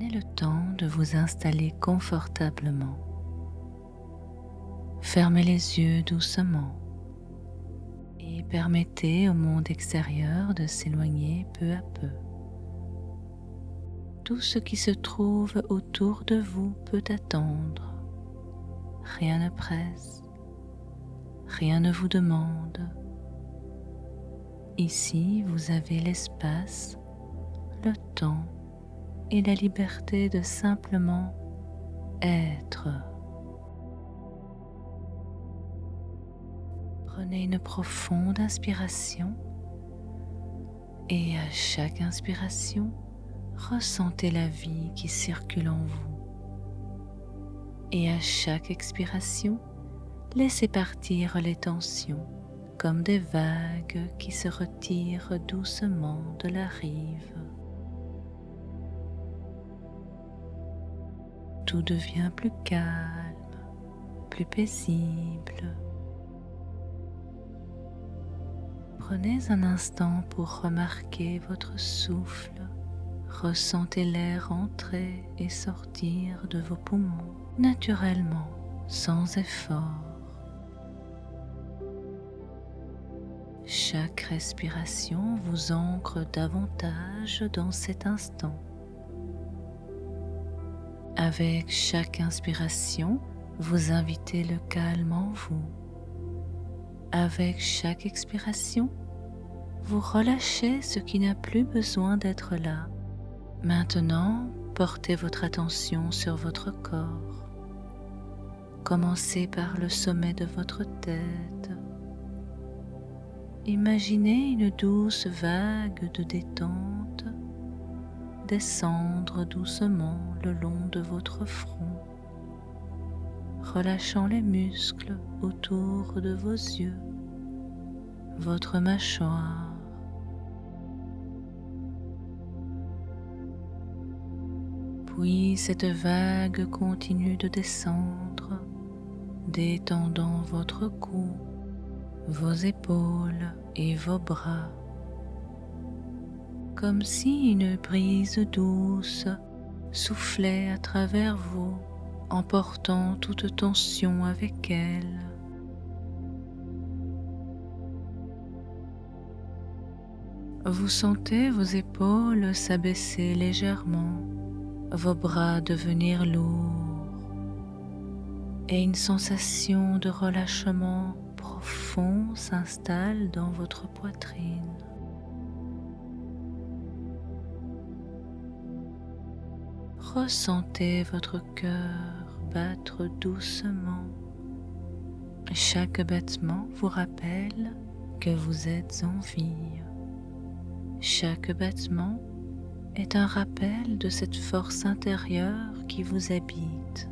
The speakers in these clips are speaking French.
Prenez le temps de vous installer confortablement. Fermez les yeux doucement et permettez au monde extérieur de s'éloigner peu à peu. Tout ce qui se trouve autour de vous peut attendre. Rien ne presse, rien ne vous demande. Ici, vous avez l'espace, le temps et la liberté de simplement être. Prenez une profonde inspiration et à chaque inspiration, ressentez la vie qui circule en vous. Et à chaque expiration, laissez partir les tensions comme des vagues qui se retirent doucement de la rive. Tout devient plus calme, plus paisible. Prenez un instant pour remarquer votre souffle. Ressentez l'air entrer et sortir de vos poumons naturellement, sans effort. Chaque respiration vous ancre davantage dans cet instant. Avec chaque inspiration, vous invitez le calme en vous. Avec chaque expiration, vous relâchez ce qui n'a plus besoin d'être là. Maintenant, portez votre attention sur votre corps. Commencez par le sommet de votre tête. Imaginez une douce vague de détente descendre doucement le long de votre front, relâchant les muscles autour de vos yeux, votre mâchoire. Puis cette vague continue de descendre, détendant votre cou, vos épaules et vos bras, comme si une brise douce soufflait à travers vous, emportant toute tension avec elle. Vous sentez vos épaules s'abaisser légèrement, vos bras devenir lourds et une sensation de relâchement profond s'installe dans votre poitrine. Ressentez votre cœur battre doucement. Chaque battement vous rappelle que vous êtes en vie. Chaque battement est un rappel de cette force intérieure qui vous habite.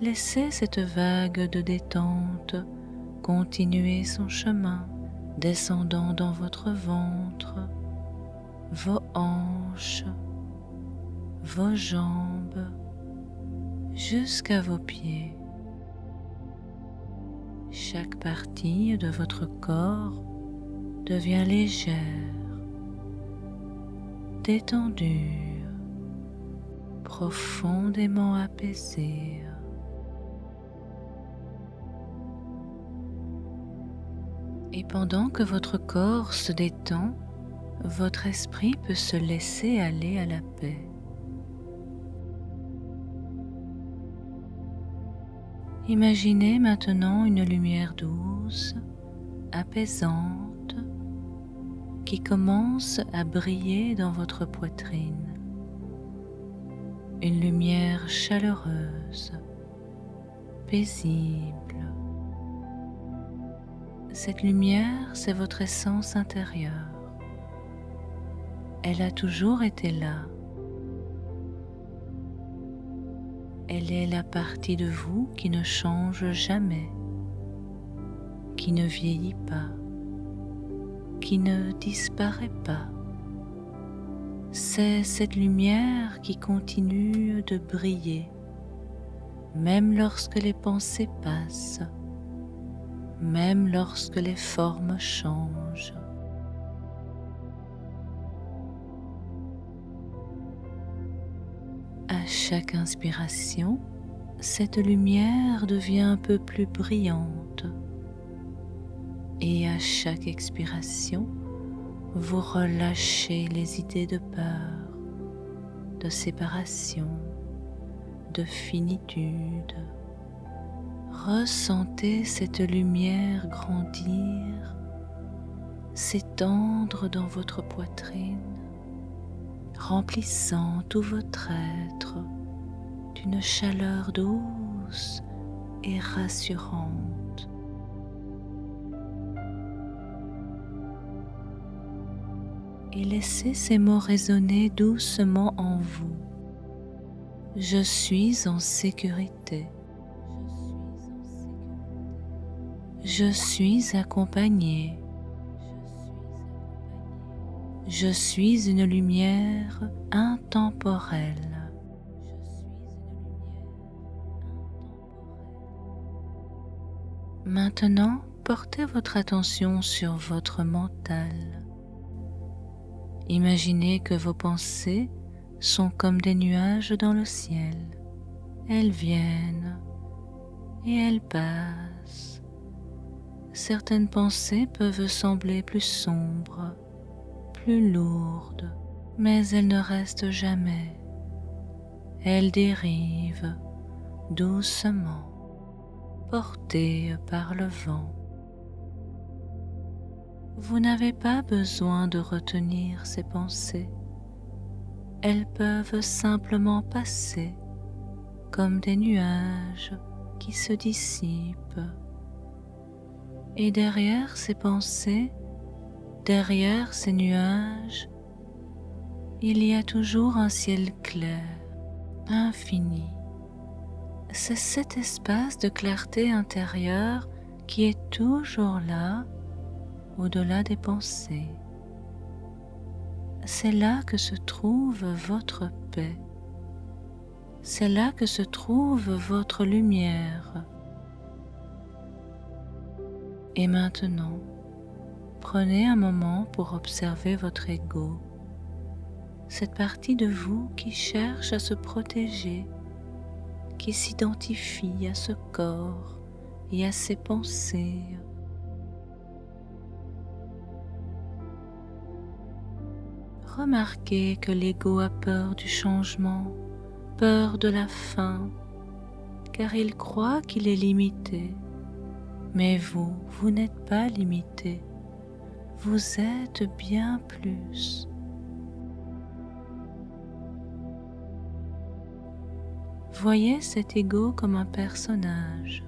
Laissez cette vague de détente continuer son chemin, descendant dans votre ventre, vos hanches, vos jambes, jusqu'à vos pieds. Chaque partie de votre corps devient légère, détendue, profondément apaisée. Et pendant que votre corps se détend, votre esprit peut se laisser aller à la paix. Imaginez maintenant une lumière douce, apaisante, qui commence à briller dans votre poitrine. Une lumière chaleureuse, paisible. Cette lumière, c'est votre essence intérieure. Elle a toujours été là. Elle est la partie de vous qui ne change jamais, qui ne vieillit pas, qui ne disparaît pas. C'est cette lumière qui continue de briller, même lorsque les pensées passent, même lorsque les formes changent. À chaque inspiration, cette lumière devient un peu plus brillante. Et à chaque expiration, vous relâchez les idées de peur, de séparation, de finitude. Ressentez cette lumière grandir, s'étendre dans votre poitrine, remplissant tout votre être d'une chaleur douce et rassurante. Et laissez ces mots résonner doucement en vous. Je suis en sécurité. Je suis accompagné. Je suis une lumière intemporelle. Maintenant, portez votre attention sur votre mental. Imaginez que vos pensées sont comme des nuages dans le ciel. Elles viennent et elles passent. Certaines pensées peuvent sembler plus sombres, plus lourdes, mais elles ne restent jamais. Elles dérivent doucement, portées par le vent. Vous n'avez pas besoin de retenir ces pensées. Elles peuvent simplement passer comme des nuages qui se dissipent. Et derrière ces pensées, derrière ces nuages, il y a toujours un ciel clair, infini. C'est cet espace de clarté intérieure qui est toujours là, au-delà des pensées. C'est là que se trouve votre paix. C'est là que se trouve votre lumière. Et maintenant, prenez un moment pour observer votre ego, cette partie de vous qui cherche à se protéger, qui s'identifie à ce corps et à ses pensées. Remarquez que l'ego a peur du changement, peur de la fin, car il croit qu'il est limité. Mais vous, vous n'êtes pas limité. Vous êtes bien plus. Voyez cet ego comme un personnage,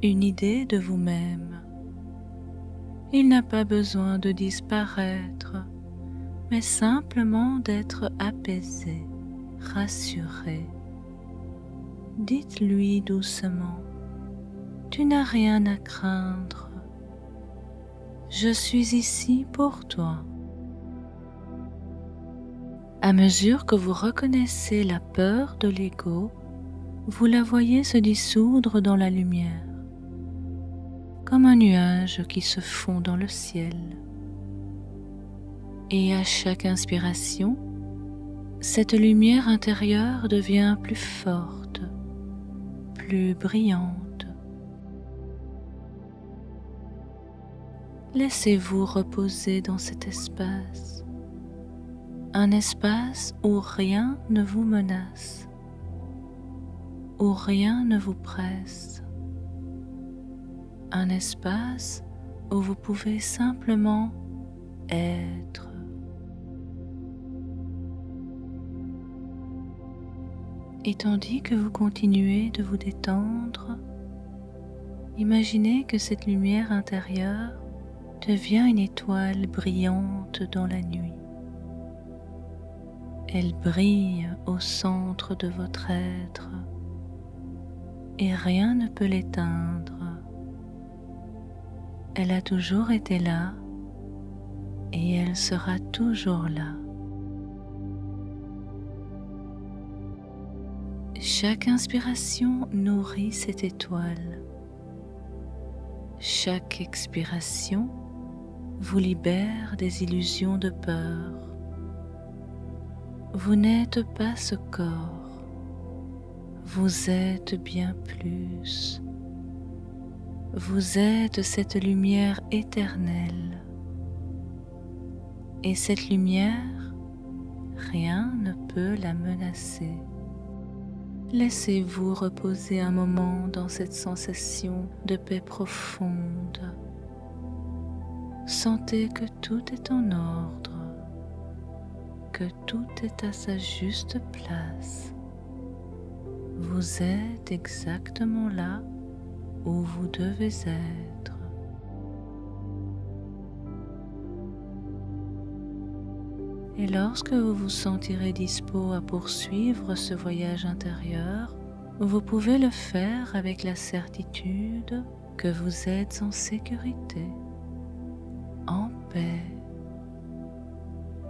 une idée de vous-même. Il n'a pas besoin de disparaître, mais simplement d'être apaisé, rassuré. Dites-lui doucement, tu n'as rien à craindre. Je suis ici pour toi. À mesure que vous reconnaissez la peur de l'ego, vous la voyez se dissoudre dans la lumière, comme un nuage qui se fond dans le ciel. Et à chaque inspiration, cette lumière intérieure devient plus forte, plus brillante. Laissez-vous reposer dans cet espace, un espace où rien ne vous menace, où rien ne vous presse, un espace où vous pouvez simplement être. Et tandis que vous continuez de vous détendre, imaginez que cette lumière intérieure devient une étoile brillante dans la nuit. Elle brille au centre de votre être et rien ne peut l'éteindre. Elle a toujours été là et elle sera toujours là. Chaque inspiration nourrit cette étoile. Chaque expiration vous libère des illusions de peur. Vous n'êtes pas ce corps, vous êtes bien plus. Vous êtes cette lumière éternelle. Et cette lumière, rien ne peut la menacer. Laissez-vous reposer un moment dans cette sensation de paix profonde. Sentez que tout est en ordre, que tout est à sa juste place. Vous êtes exactement là où vous devez être. Et lorsque vous vous sentirez dispo à poursuivre ce voyage intérieur, vous pouvez le faire avec la certitude que vous êtes en sécurité, en paix,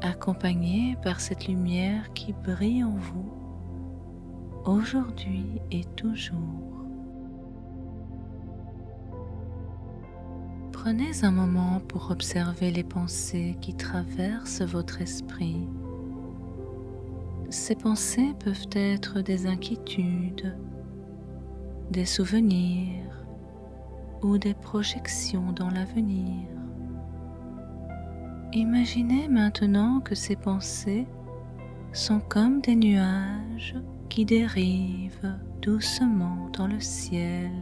accompagné par cette lumière qui brille en vous, aujourd'hui et toujours. Prenez un moment pour observer les pensées qui traversent votre esprit. Ces pensées peuvent être des inquiétudes, des souvenirs ou des projections dans l'avenir. Imaginez maintenant que ces pensées sont comme des nuages qui dérivent doucement dans le ciel.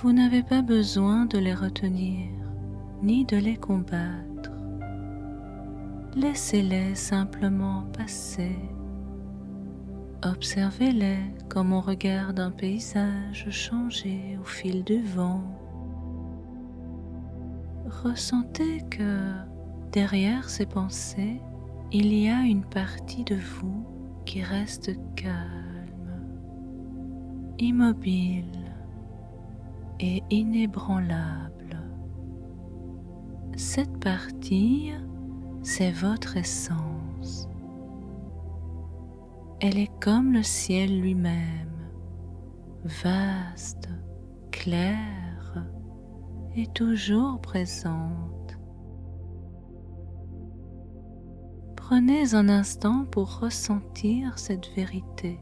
Vous n'avez pas besoin de les retenir, ni de les combattre. Laissez-les simplement passer. Observez-les comme on regarde un paysage changer au fil du vent. Ressentez que derrière ces pensées, il y a une partie de vous qui reste calme, immobile et inébranlable. Cette partie, c'est votre essence. Elle est comme le ciel lui-même, vaste, claire et toujours présente. Prenez un instant pour ressentir cette vérité.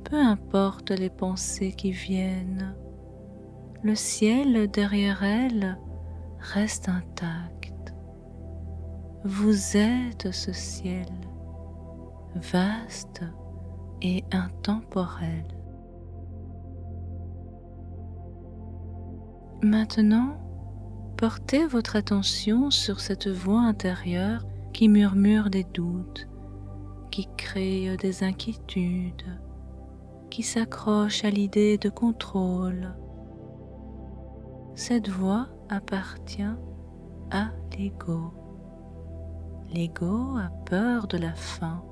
Peu importe les pensées qui viennent, le ciel derrière elle reste intact. Vous êtes ce ciel, vaste et intemporel. Maintenant, portez votre attention sur cette voix intérieure qui murmure des doutes, qui crée des inquiétudes, qui s'accroche à l'idée de contrôle. Cette voix appartient à l'ego. L'ego a peur de la fin,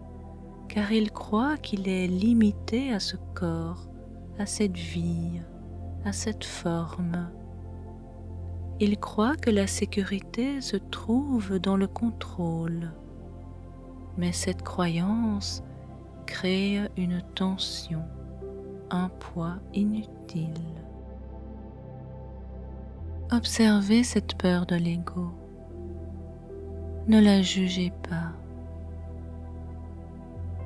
car il croit qu'il est limité à ce corps, à cette vie, à cette forme. Il croit que la sécurité se trouve dans le contrôle. Mais cette croyance crée une tension, un poids inutile. Observez cette peur de l'ego. Ne la jugez pas.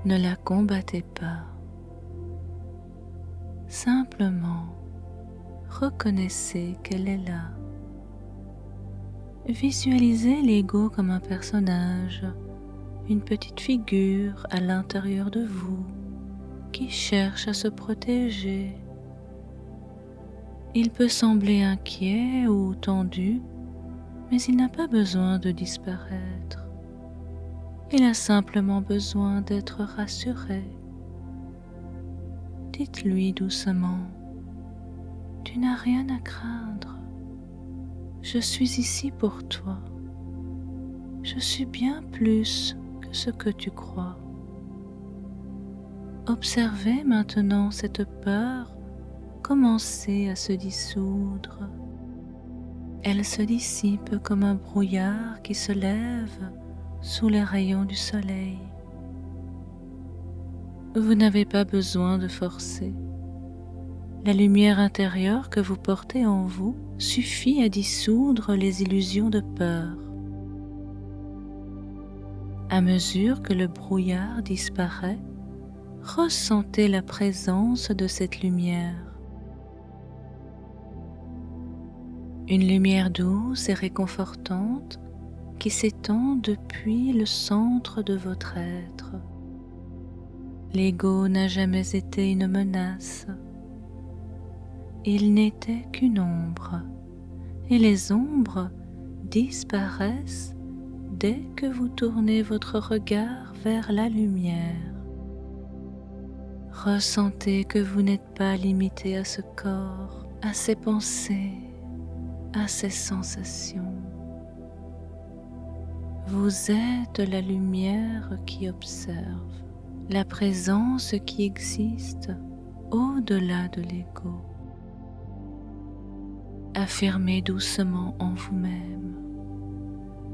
Ne la combattez pas. Simplement, reconnaissez qu'elle est là. Visualisez l'ego comme un personnage, une petite figure à l'intérieur de vous qui cherche à se protéger. Il peut sembler inquiet ou tendu, mais il n'a pas besoin de disparaître. Il a simplement besoin d'être rassuré. Dites-lui doucement, « Tu n'as rien à craindre. Je suis ici pour toi. Je suis bien plus que ce que tu crois. » Observez maintenant cette peur commencer à se dissoudre. Elle se dissipe comme un brouillard qui se lève sous les rayons du soleil. Vous n'avez pas besoin de forcer. La lumière intérieure que vous portez en vous suffit à dissoudre les illusions de peur. À mesure que le brouillard disparaît, ressentez la présence de cette lumière. Une lumière douce et réconfortante qui s'étend depuis le centre de votre être. L'ego n'a jamais été une menace. Il n'était qu'une ombre, et les ombres disparaissent dès que vous tournez votre regard vers la lumière. Ressentez que vous n'êtes pas limité à ce corps, à ses pensées, à ses sensations. Vous êtes la lumière qui observe, la présence qui existe au-delà de l'ego. Affirmez doucement en vous-même: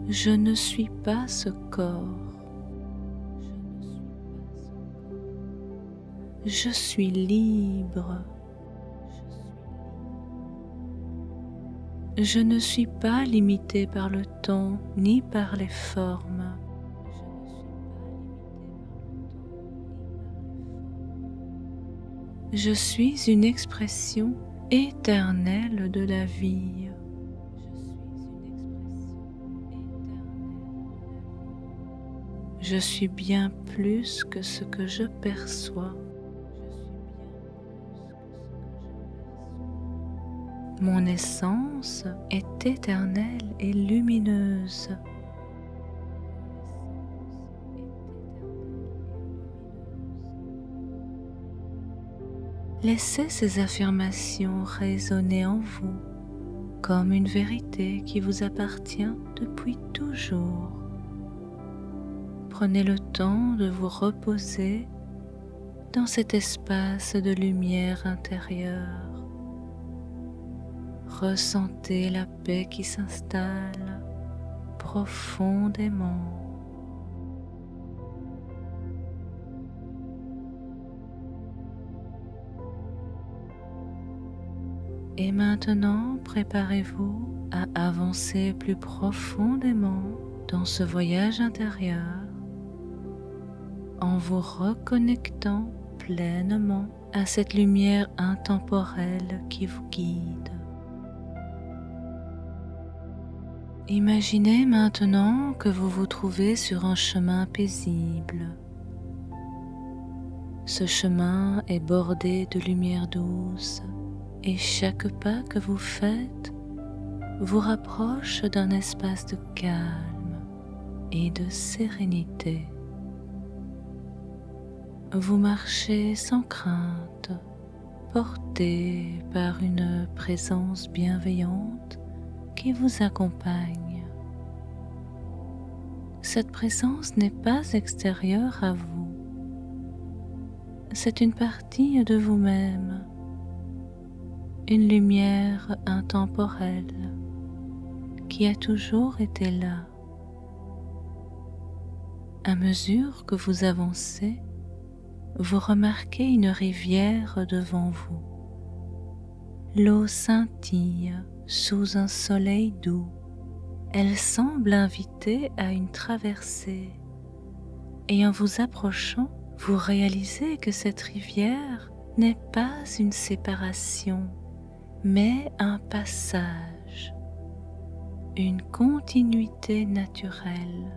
je ne suis pas ce corps. Je suis libre. Je ne suis pas limité par le temps ni par les formes. Je suis une expression éternelle de la vie. Je suis bien plus que ce que je perçois. Mon essence est éternelle et lumineuse. Laissez ces affirmations résonner en vous comme une vérité qui vous appartient depuis toujours. Prenez le temps de vous reposer dans cet espace de lumière intérieure. Ressentez la paix qui s'installe profondément. Et maintenant, préparez-vous à avancer plus profondément dans ce voyage intérieur en vous reconnectant pleinement à cette lumière intemporelle qui vous guide. Imaginez maintenant que vous vous trouvez sur un chemin paisible. Ce chemin est bordé de lumière douce et chaque pas que vous faites vous rapproche d'un espace de calme et de sérénité. Vous marchez sans crainte, porté par une présence bienveillante qui vous accompagne. Cette présence n'est pas extérieure à vous. C'est une partie de vous-même, une lumière intemporelle qui a toujours été là. À mesure que vous avancez, vous remarquez une rivière devant vous. L'eau scintille sous un soleil doux. Elle semble inviter à une traversée. Et en vous approchant, vous réalisez que cette rivière n'est pas une séparation, mais un passage, une continuité naturelle.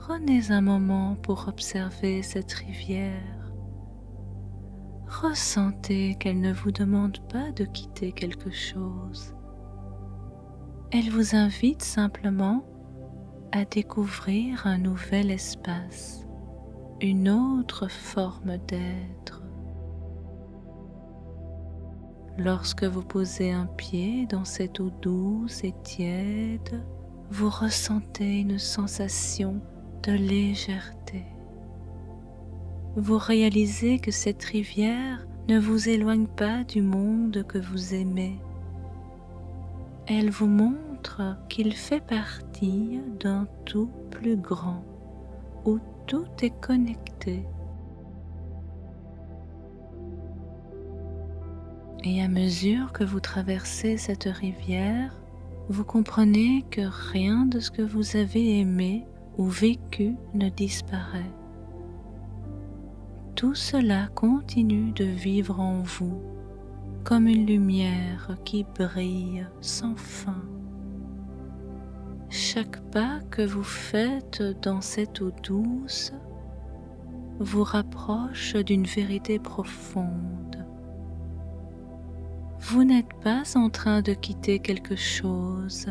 Prenez un moment pour observer cette rivière. Ressentez qu'elle ne vous demande pas de quitter quelque chose. Elle vous invite simplement à découvrir un nouvel espace, une autre forme d'être. Lorsque vous posez un pied dans cette eau douce et tiède, vous ressentez une sensation de légèreté. Vous réalisez que cette rivière ne vous éloigne pas du monde que vous aimez. Elle vous montre qu'il fait partie d'un tout plus grand, où tout est connecté. Et à mesure que vous traversez cette rivière, vous comprenez que rien de ce que vous avez aimé ou vécu ne disparaît. Tout cela continue de vivre en vous comme une lumière qui brille sans fin. Chaque pas que vous faites dans cette eau douce vous rapproche d'une vérité profonde. Vous n'êtes pas en train de quitter quelque chose,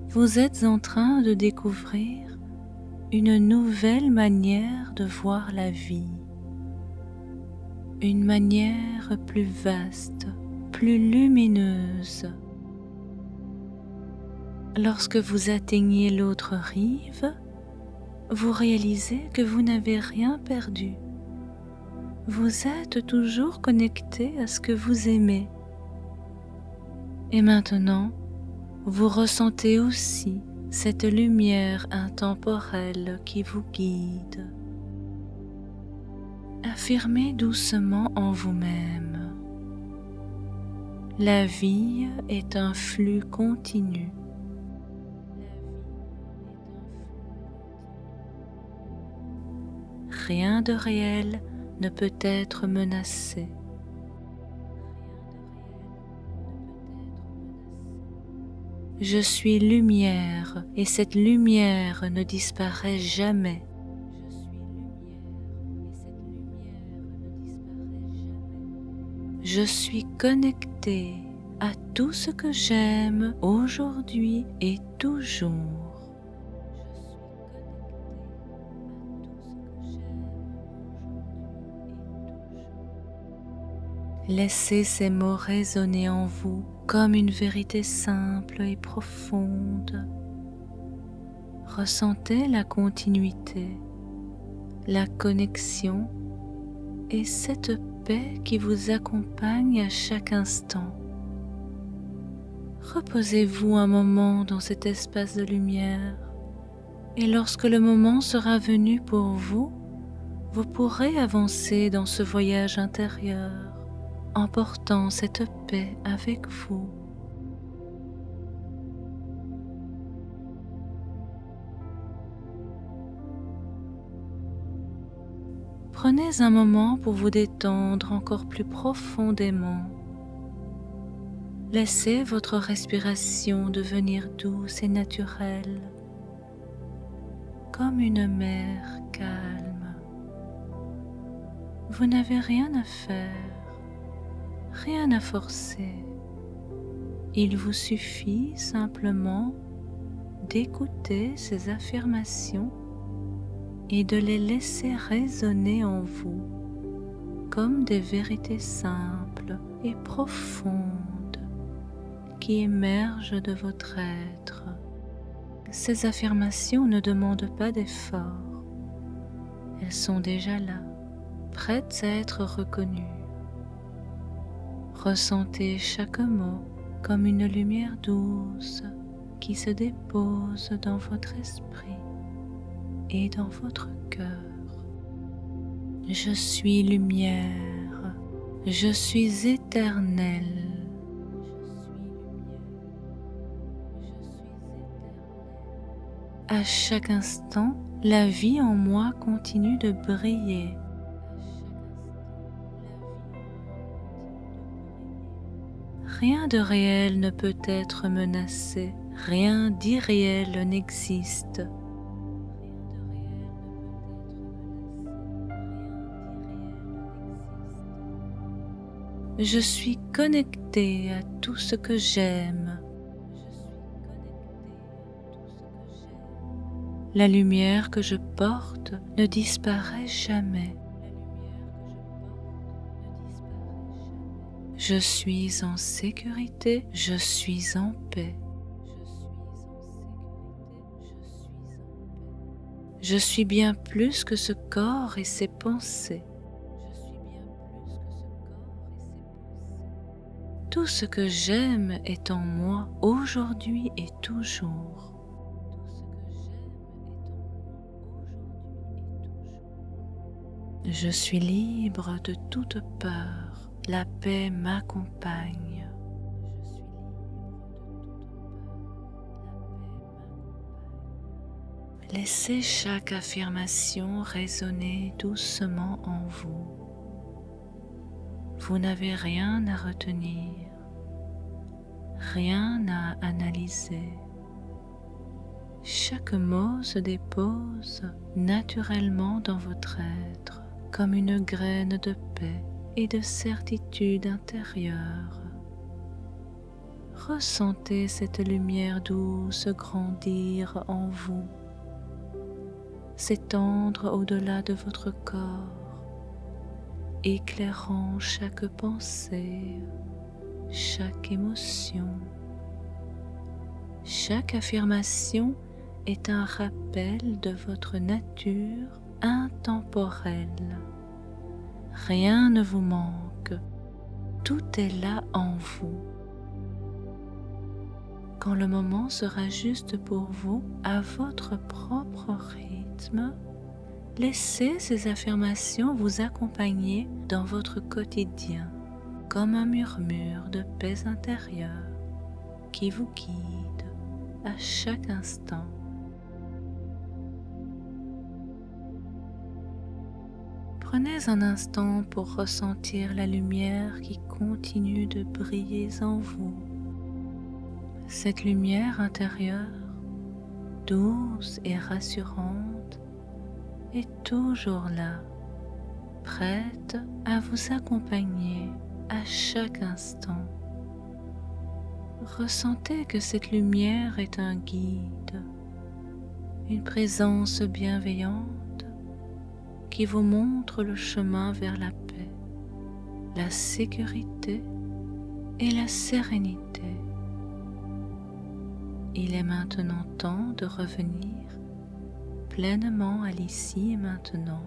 vous êtes en train de découvrir une nouvelle manière de voir la vie, une manière plus vaste, plus lumineuse. Lorsque vous atteignez l'autre rive, vous réalisez que vous n'avez rien perdu. Vous êtes toujours connecté à ce que vous aimez. Et maintenant, vous ressentez aussi cette lumière intemporelle qui vous guide. Affirmez doucement en vous-même. La vie est un flux continu. Rien de réel ne peut être menacé. Je suis lumière et cette lumière ne disparaît jamais. Je suis connecté à tout ce que j'aime aujourd'hui et toujours. Laissez ces mots résonner en vous comme une vérité simple et profonde. Ressentez la continuité, la connexion et cette paix qui vous accompagne à chaque instant. Reposez-vous un moment dans cet espace de lumière et lorsque le moment sera venu pour vous, vous pourrez avancer dans ce voyage intérieur, emportant cette paix avec vous. Prenez un moment pour vous détendre encore plus profondément. Laissez votre respiration devenir douce et naturelle, comme une mer calme. Vous n'avez rien à faire. Rien à forcer. Il vous suffit simplement d'écouter ces affirmations et de les laisser résonner en vous comme des vérités simples et profondes qui émergent de votre être. Ces affirmations ne demandent pas d'effort. Elles sont déjà là, prêtes à être reconnues. Ressentez chaque mot comme une lumière douce qui se dépose dans votre esprit et dans votre cœur. Je suis lumière, je suis éternel. À chaque instant, la vie en moi continue de briller. Rien de réel ne peut être menacé, rien d'irréel n'existe. Je suis connecté à tout ce que j'aime. La lumière que je porte ne disparaît jamais. Je suis en sécurité, je suis en paix. Je suis bien plus que ce corps et ses pensées. Tout ce que j'aime est en moi aujourd'hui et toujours. Je suis libre de toute peur. La paix m'accompagne. Laissez chaque affirmation résonner doucement en vous. Vous n'avez rien à retenir, rien à analyser. Chaque mot se dépose naturellement dans votre être comme une graine de paix et de certitude intérieure. Ressentez cette lumière douce grandir en vous, s'étendre au-delà de votre corps, éclairant chaque pensée, chaque émotion. Chaque affirmation est un rappel de votre nature intemporelle. Rien ne vous manque, tout est là en vous. Quand le moment sera juste pour vous, à votre propre rythme, laissez ces affirmations vous accompagner dans votre quotidien, comme un murmure de paix intérieure qui vous guide à chaque instant. Prenez un instant pour ressentir la lumière qui continue de briller en vous. Cette lumière intérieure, douce et rassurante, est toujours là, prête à vous accompagner à chaque instant. Ressentez que cette lumière est un guide, une présence bienveillante qui vous montre le chemin vers la paix, la sécurité et la sérénité. Il est maintenant temps de revenir pleinement à l'ici et maintenant,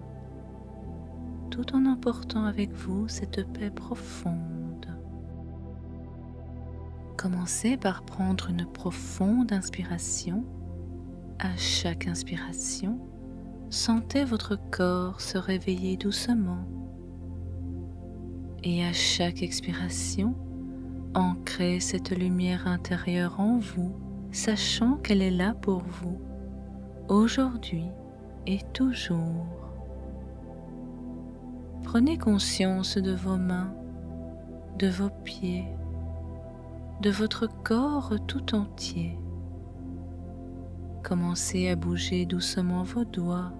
tout en emportant avec vous cette paix profonde. Commencez par prendre une profonde inspiration. À chaque inspiration, sentez votre corps se réveiller doucement. Et à chaque expiration, ancrez cette lumière intérieure en vous, sachant qu'elle est là pour vous, aujourd'hui et toujours. Prenez conscience de vos mains, de vos pieds, de votre corps tout entier. Commencez à bouger doucement vos doigts,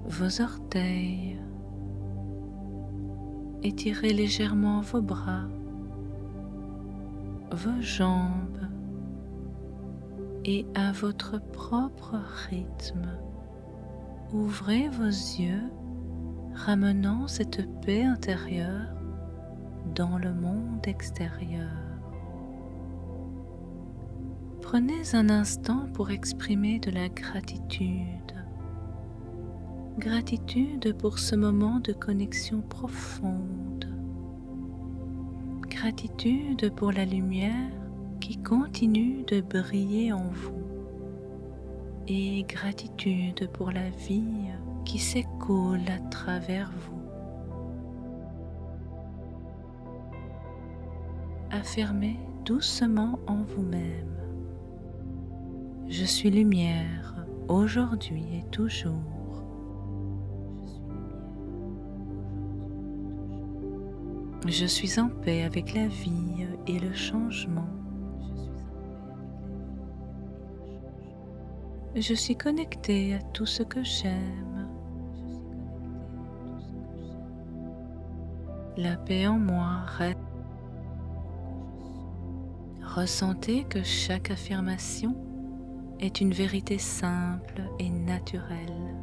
vos orteils. Étirez légèrement vos bras, vos jambes et à votre propre rythme, ouvrez vos yeux, ramenant cette paix intérieure dans le monde extérieur. Prenez un instant pour exprimer de la gratitude. Gratitude pour ce moment de connexion profonde. Gratitude pour la lumière qui continue de briller en vous. Et gratitude pour la vie qui s'écoule à travers vous. Affirmez doucement en vous-même. Je suis lumière, aujourd'hui et toujours. Je suis en paix avec la vie et le changement. Je suis connectée à tout ce que j'aime. La paix en moi règne. Ressentez que chaque affirmation est une vérité simple et naturelle.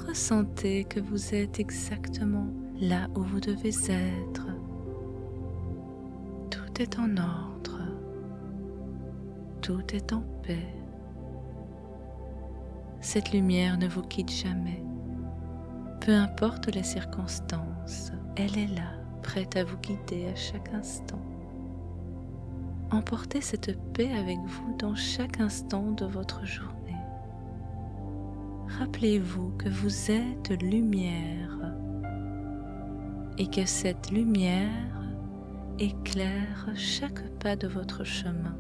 Ressentez que vous êtes exactement là où vous devez être. Tout est en ordre. Tout est en paix. Cette lumière ne vous quitte jamais. Peu importe les circonstances, elle est là, prête à vous guider à chaque instant. Emportez cette paix avec vous dans chaque instant de votre journée. Rappelez-vous que vous êtes lumière et que cette lumière éclaire chaque pas de votre chemin.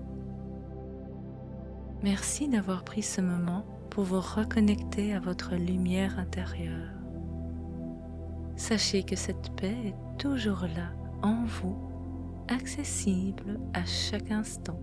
Merci d'avoir pris ce moment pour vous reconnecter à votre lumière intérieure. Sachez que cette paix est toujours là, en vous, accessible à chaque instant.